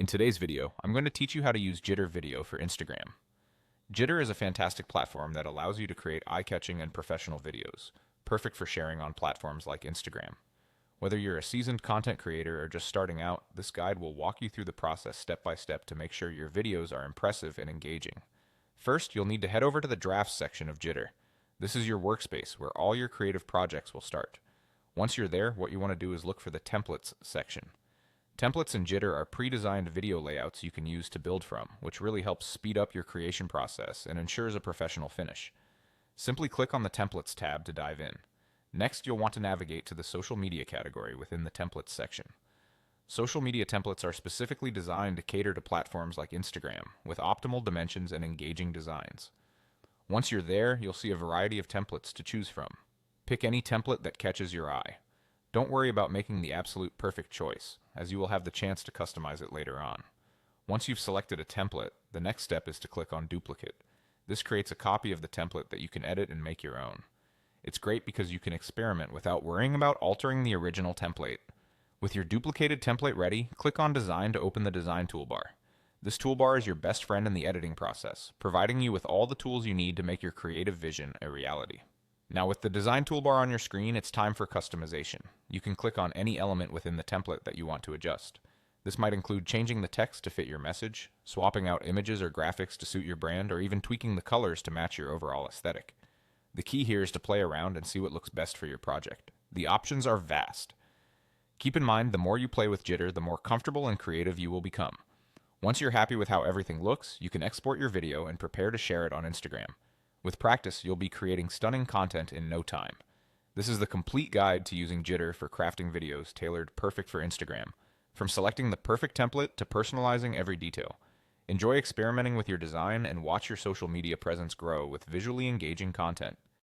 In today's video, I'm going to teach you how to use Jitter video for Instagram. Jitter is a fantastic platform that allows you to create eye-catching and professional videos, perfect for sharing on platforms like Instagram. Whether you're a seasoned content creator or just starting out, this guide will walk you through the process step by step to make sure your videos are impressive and engaging. First, you'll need to head over to the Drafts section of Jitter. This is your workspace where all your creative projects will start. Once you're there, what you want to do is look for the Templates section. Templates in Jitter are pre-designed video layouts you can use to build from, which really helps speed up your creation process and ensures a professional finish. Simply click on the Templates tab to dive in. Next, you'll want to navigate to the Social Media category within the Templates section. Social media templates are specifically designed to cater to platforms like Instagram, with optimal dimensions and engaging designs. Once you're there, you'll see a variety of templates to choose from. Pick any template that catches your eye. Don't worry about making the absolute perfect choice, as you will have the chance to customize it later on. Once you've selected a template, the next step is to click on Duplicate. This creates a copy of the template that you can edit and make your own. It's great because you can experiment without worrying about altering the original template. With your duplicated template ready, click on Design to open the Design toolbar. This toolbar is your best friend in the editing process, providing you with all the tools you need to make your creative vision a reality. Now with the Design toolbar on your screen, it's time for customization. You can click on any element within the template that you want to adjust. This might include changing the text to fit your message, swapping out images or graphics to suit your brand, or even tweaking the colors to match your overall aesthetic. The key here is to play around and see what looks best for your project. The options are vast. Keep in mind, the more you play with Jitter, the more comfortable and creative you will become. Once you're happy with how everything looks, you can export your video and prepare to share it on Instagram. With practice, you'll be creating stunning content in no time. This is the complete guide to using Jitter for crafting videos tailored perfect for Instagram, from selecting the perfect template to personalizing every detail. Enjoy experimenting with your design and watch your social media presence grow with visually engaging content.